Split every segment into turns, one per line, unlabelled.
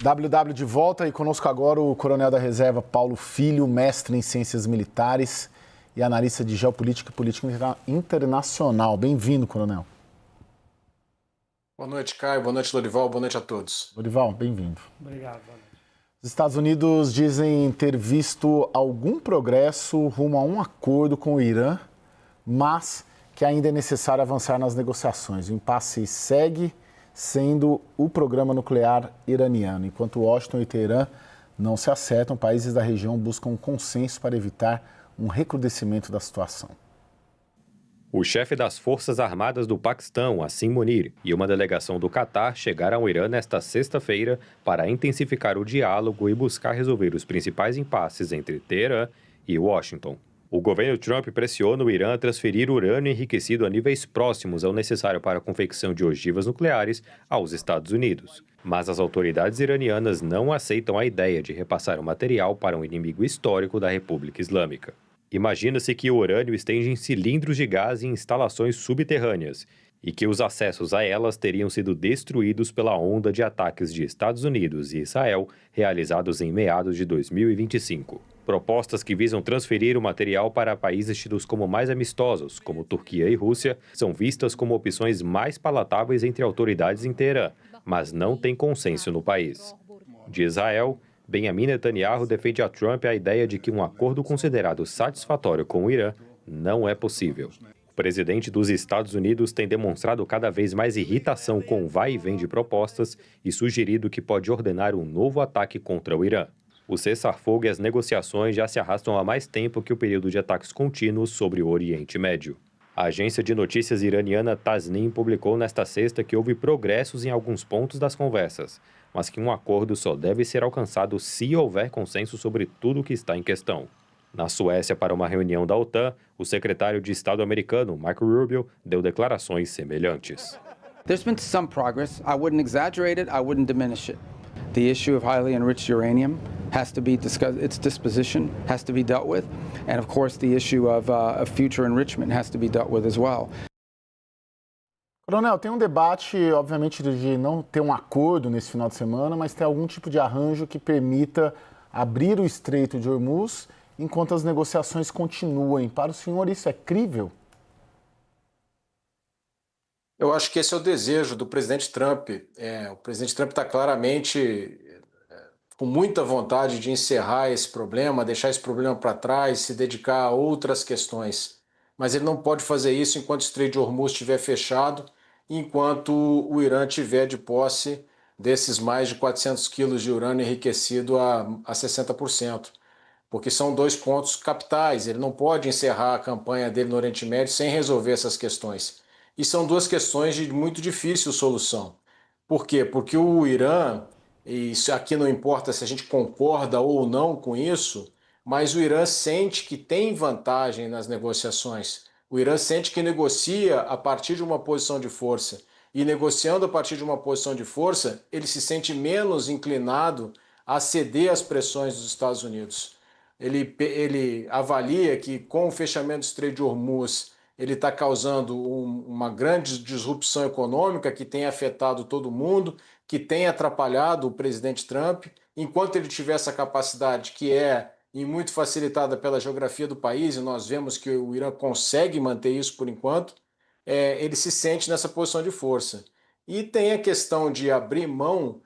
WW de volta e conosco agora o coronel da reserva Paulo Filho, mestre em ciências militares e analista de geopolítica e política internacional. Bem-vindo, coronel.
Boa noite, Caio. Boa noite, Lorival. Boa noite a todos.
Lorival, bem-vindo.
Obrigado, boa noite.
Os Estados Unidos dizem ter visto algum progresso rumo a um acordo com o Irã, mas que ainda é necessário avançar nas negociações. O impasse segue sendo o programa nuclear iraniano. Enquanto Washington e Teherã não se acertam, países da região buscam um consenso para evitar um recrudescimento da situação.
O chefe das Forças Armadas do Paquistão, Asim Munir, e uma delegação do Catar chegaram ao Irã nesta sexta-feira para intensificar o diálogo e buscar resolver os principais impasses entre Teherã e Washington. O governo Trump pressiona o Irã a transferir urânio enriquecido a níveis próximos ao necessário para a confecção de ogivas nucleares aos Estados Unidos. Mas as autoridades iranianas não aceitam a ideia de repassar o material para um inimigo histórico da República Islâmica. Imagina-se que o urânio esteja em cilindros de gás em instalações subterrâneas e que os acessos a elas teriam sido destruídos pela onda de ataques de Estados Unidos e Israel realizados em meados de 2025. Propostas que visam transferir o material para países tidos como mais amistosos, como Turquia e Rússia, são vistas como opções mais palatáveis entre autoridades em Teherã, mas não tem consenso no país. De Israel, Benjamin Netanyahu defende a Trump a ideia de que um acordo considerado satisfatório com o Irã não é possível. O presidente dos Estados Unidos tem demonstrado cada vez mais irritação com o vai e vem de propostas e sugerido que pode ordenar um novo ataque contra o Irã. O cessar-fogo e as negociações já se arrastam há mais tempo que o período de ataques contínuos sobre o Oriente Médio. A agência de notícias iraniana Tasnim publicou nesta sexta que houve progressos em alguns pontos das conversas, mas que um acordo só deve ser alcançado se houver consenso sobre tudo o que está em questão. Na Suécia, para uma reunião da OTAN, o secretário de Estado americano, Marco Rubio, deu declarações semelhantes.
There's been some progress. I wouldn't exaggerate it, I wouldn't diminish it. The issue of highly enriched uranium has to be discussed, its disposition has to be dealt with, and of course the issue of future enrichment has to be dealt with as well.
Coronel, tem um debate, obviamente, de não ter um acordo nesse final de semana, mas ter algum tipo de arranjo que permita abrir o Estreito de Hormuz enquanto as negociações continuem. Para o senhor, isso é crível?
Eu acho que esse é o desejo do presidente Trump. O presidente Trump está claramente com muita vontade de encerrar esse problema, deixar esse problema para trás, se dedicar a outras questões. Mas ele não pode fazer isso enquanto o Estreito de Hormuz estiver fechado, enquanto o Irã tiver de posse desses mais de 400 quilos de urânio enriquecido a 60%. Porque são dois pontos capitais. Ele não pode encerrar a campanha dele no Oriente Médio sem resolver essas questões. E são duas questões de muito difícil solução. Por quê? Porque o Irã, e isso aqui não importa se a gente concorda ou não com isso, mas o Irã sente que tem vantagem nas negociações. O Irã sente que negocia a partir de uma posição de força. E negociando a partir de uma posição de força, ele se sente menos inclinado a ceder às pressões dos Estados Unidos. Ele avalia que com o fechamento do Estreito de Hormuz, ele está causando uma grande disrupção econômica que tem afetado todo mundo, que tem atrapalhado o presidente Trump. Enquanto ele tiver essa capacidade, que é e muito facilitada pela geografia do país, e nós vemos que o Irã consegue manter isso por enquanto, ele se sente nessa posição de força. E tem a questão de abrir mão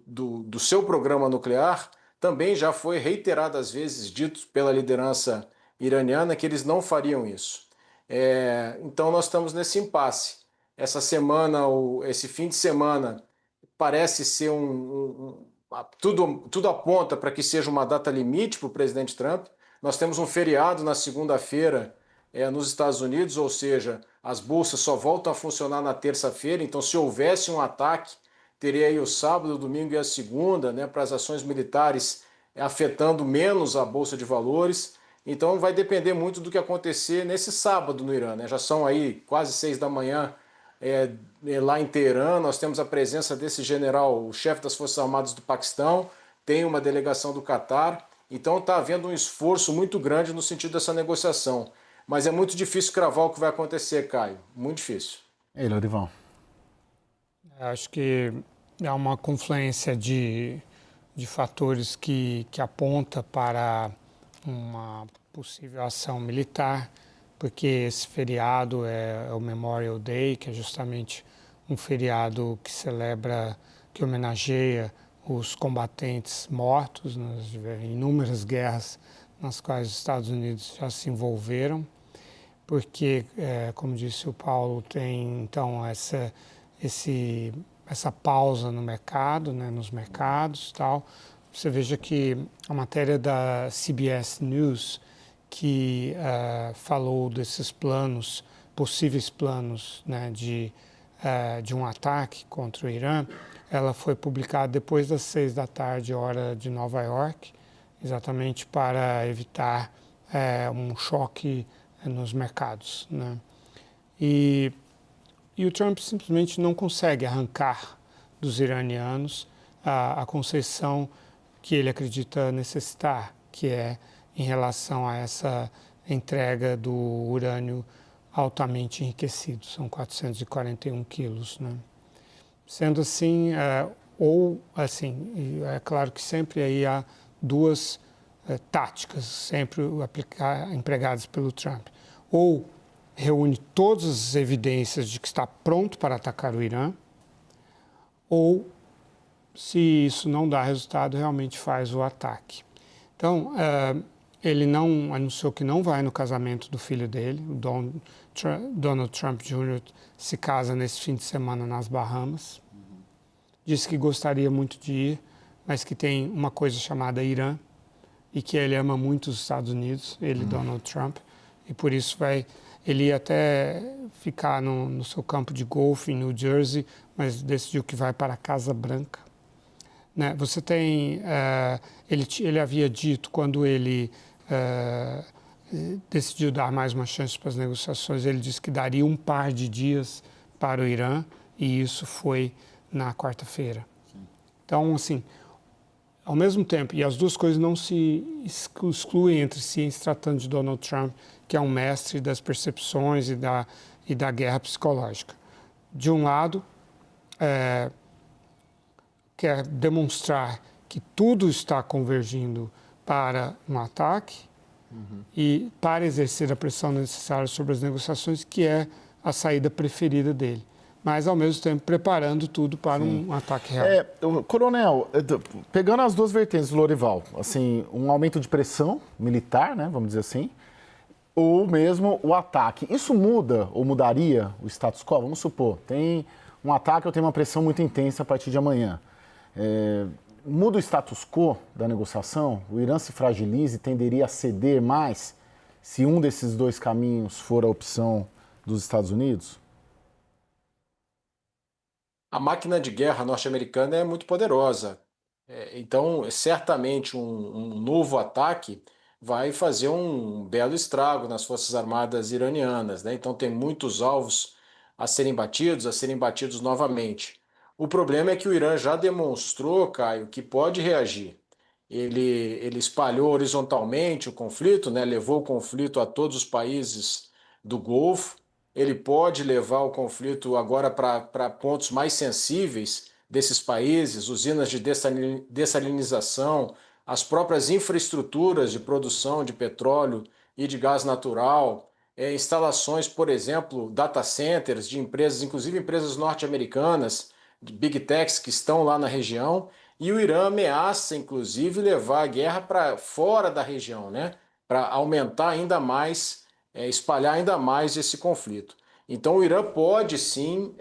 do seu programa nuclear. Também já foi reiteradas vezes dito pela liderança iraniana que eles não fariam isso. Então nós estamos nesse impasse. Essa semana, esse fim de semana, parece ser tudo aponta para que seja uma data limite para o presidente Trump. Nós temos um feriado na segunda-feira nos Estados Unidos, ou seja, as bolsas só voltam a funcionar na terça-feira. Então, se houvesse um ataque, teria aí o sábado, o domingo e a segunda, para as ações militares afetando menos a Bolsa de Valores. Então vai depender muito do que acontecer nesse sábado no Irã. Já são aí quase 6 da manhã lá em Teherã. Nós temos a presença desse general, o chefe das Forças Armadas do Paquistão, tem uma delegação do Catar. Então está havendo um esforço muito grande no sentido dessa negociação. Mas é muito difícil cravar o que vai acontecer, Caio. Muito difícil.
Ei, Lorival.
Acho que há uma confluência de fatores que aponta para uma possível ação militar, porque esse feriado é o Memorial Day, que é justamente um feriado que celebra, que homenageia os combatentes mortos nas inúmeras guerras nas quais os Estados Unidos já se envolveram, porque, como disse o Paulo, tem então essa pausa no mercado, né, nos mercados e tal. Você veja que a matéria da CBS News, que falou desses planos, possíveis planos, né, de um ataque contra o Irã, ela foi publicada depois das 6 da tarde, hora de Nova York, exatamente para evitar um choque nos mercados, né? E o Trump simplesmente não consegue arrancar dos iranianos a concessão que ele acredita necessitar, que é em relação a essa entrega do urânio altamente enriquecido, são 441 quilos, né? Sendo assim, é claro que sempre aí há duas táticas sempre empregadas pelo Trump. Ou reúne todas as evidências de que está pronto para atacar o Irã, ou, se isso não dá resultado, realmente faz o ataque. Então, ele não anunciou que não vai no casamento do filho dele, o Donald Trump Jr. se casa nesse fim de semana nas Bahamas. Disse que gostaria muito de ir, mas que tem uma coisa chamada Irã e que ele ama muito os Estados Unidos, Donald Trump, e por isso ele ia até ficar no seu campo de golfe em New Jersey, mas decidiu que vai para a Casa Branca. Né? Você tem, ele havia dito, quando ele decidiu dar mais uma chance para as negociações, ele disse que daria um par de dias para o Irã, e isso foi na quarta-feira. Então, assim, ao mesmo tempo, e as duas coisas não se excluem entre si em se tratando de Donald Trump, que é um mestre das percepções e da guerra psicológica. De um lado, quer demonstrar que tudo está convergindo para um ataque e para exercer a pressão necessária sobre as negociações, que é a saída preferida dele, mas ao mesmo tempo preparando tudo para um ataque real.
Coronel, pegando as duas vertentes do Lorival, assim, um aumento de pressão militar, né, vamos dizer assim, ou mesmo o ataque. Isso muda ou mudaria o status quo? Vamos supor, tem um ataque, eu tenho uma pressão muito intensa a partir de amanhã. Muda o status quo da negociação? O Irã se fragiliza e tenderia a ceder mais se um desses dois caminhos for a opção dos Estados Unidos?
A máquina de guerra norte-americana é muito poderosa. Então, certamente um novo ataque vai fazer um belo estrago nas Forças Armadas iranianas, né? Então, tem muitos alvos a serem batidos novamente. O problema é que o Irã já demonstrou, Caio, que pode reagir. Ele espalhou horizontalmente o conflito, né? Levou o conflito a todos os países do Golfo. Ele pode levar o conflito agora para pontos mais sensíveis desses países, usinas de dessalinização, as próprias infraestruturas de produção de petróleo e de gás natural, instalações, por exemplo, data centers de empresas, inclusive empresas norte-americanas, de big techs que estão lá na região, e o Irã ameaça, inclusive, levar a guerra para fora da região, né? Para aumentar ainda mais, espalhar ainda mais esse conflito. Então o Irã pode sim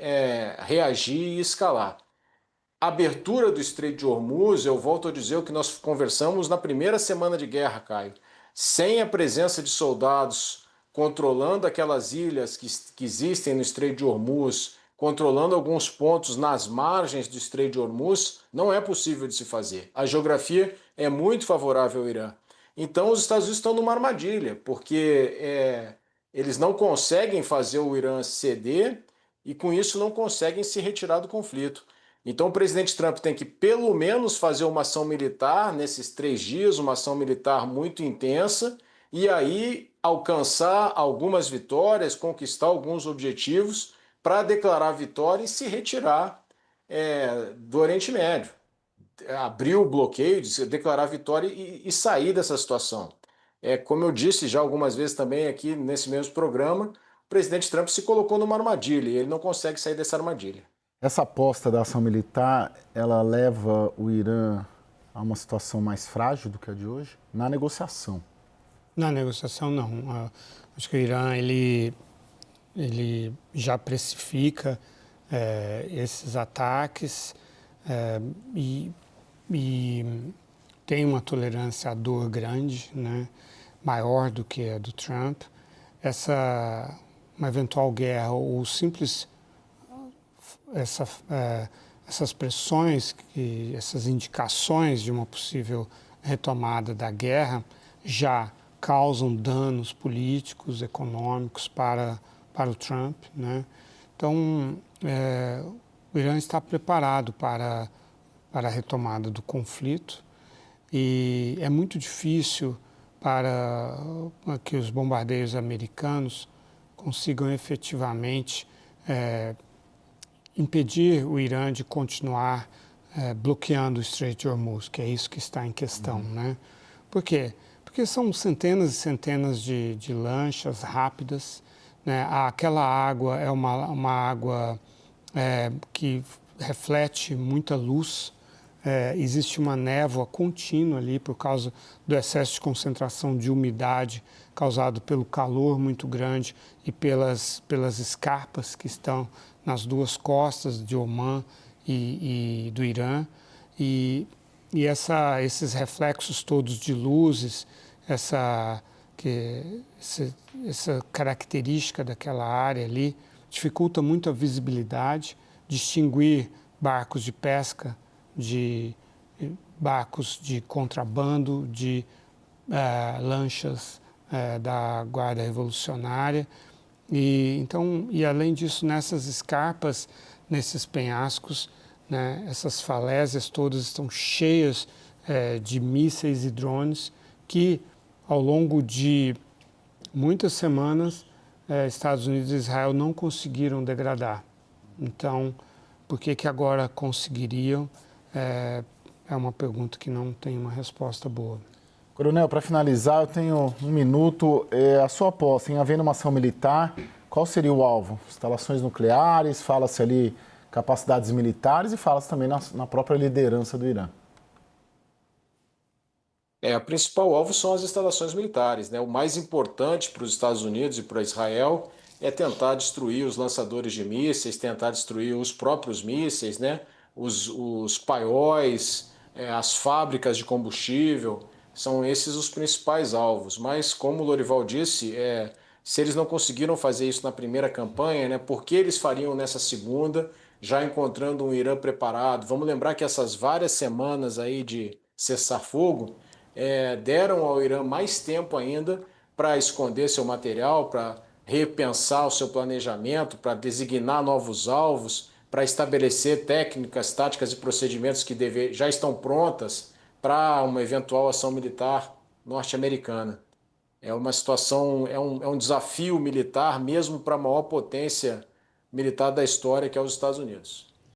reagir e escalar. A abertura do Estreito de Hormuz, eu volto a dizer o que nós conversamos na primeira semana de guerra, Caio. Sem a presença de soldados controlando aquelas ilhas que existem no Estreito de Hormuz, controlando alguns pontos nas margens do Estreito de Hormuz, não é possível de se fazer. A geografia é muito favorável ao Irã. Então os Estados Unidos estão numa armadilha, porque eles não conseguem fazer o Irã ceder e com isso não conseguem se retirar do conflito. Então o presidente Trump tem que pelo menos fazer uma ação militar nesses 3 dias, uma ação militar muito intensa, e aí alcançar algumas vitórias, conquistar alguns objetivos para declarar vitória e se retirar do Oriente Médio. Abrir o bloqueio, declarar vitória e sair dessa situação. Como eu disse já algumas vezes também aqui nesse mesmo programa, o presidente Trump se colocou numa armadilha e ele não consegue sair dessa armadilha.
Essa aposta da ação militar, ela leva o Irã a uma situação mais frágil do que a de hoje? Na negociação.
Na negociação, não. Acho que o Irã ele já precifica esses ataques e tem uma tolerância à dor grande, né, maior do que a do Trump. Uma eventual guerra ou simples essas pressões, essas indicações de uma possível retomada da guerra já causam danos políticos, econômicos para o Trump, né? Então, o Irã está preparado para a retomada do conflito e é muito difícil para que os bombardeiros americanos consigam efetivamente impedir o Irã de continuar bloqueando o Estreito de Hormuz, que é isso que está em questão, né? Por quê? Porque são centenas e centenas de lanchas rápidas, né? Aquela água é uma água que reflete muita luz, existe uma névoa contínua ali por causa do excesso de concentração de umidade causado pelo calor muito grande e pelas escarpas que estão nas duas costas de Omã e do Irã. E esses reflexos todos de luzes, essa característica daquela área ali, dificulta muito a visibilidade, distinguir barcos de pesca de barcos de contrabando, de lanchas da Guarda Revolucionária. E além disso, nessas escarpas, nesses penhascos, né, essas falésias todas estão cheias de mísseis e drones que, ao longo de muitas semanas, Estados Unidos e Israel não conseguiram degradar. Então, por que agora conseguiriam? É uma pergunta que não tem uma resposta boa.
Coronel, para finalizar, eu tenho um minuto. A sua aposta em havendo uma ação militar, qual seria o alvo? Instalações nucleares, fala-se ali capacidades militares e fala-se também na própria liderança do Irã.
O principal alvo são as instalações militares, né? O mais importante para os Estados Unidos e para Israel é tentar destruir os lançadores de mísseis, tentar destruir os próprios mísseis, né? Os paióis, as fábricas de combustível, são esses os principais alvos. Mas, como o Lorival disse, se eles não conseguiram fazer isso na primeira campanha, né, por que eles fariam nessa segunda, já encontrando um Irã preparado? Vamos lembrar que essas várias semanas aí de cessar-fogo deram ao Irã mais tempo ainda para esconder seu material, para repensar o seu planejamento, para designar novos alvos, para estabelecer técnicas, táticas e procedimentos que já estão prontas para uma eventual ação militar norte-americana. É uma situação, é um desafio militar mesmo para a maior potência militar da história, que é os Estados Unidos.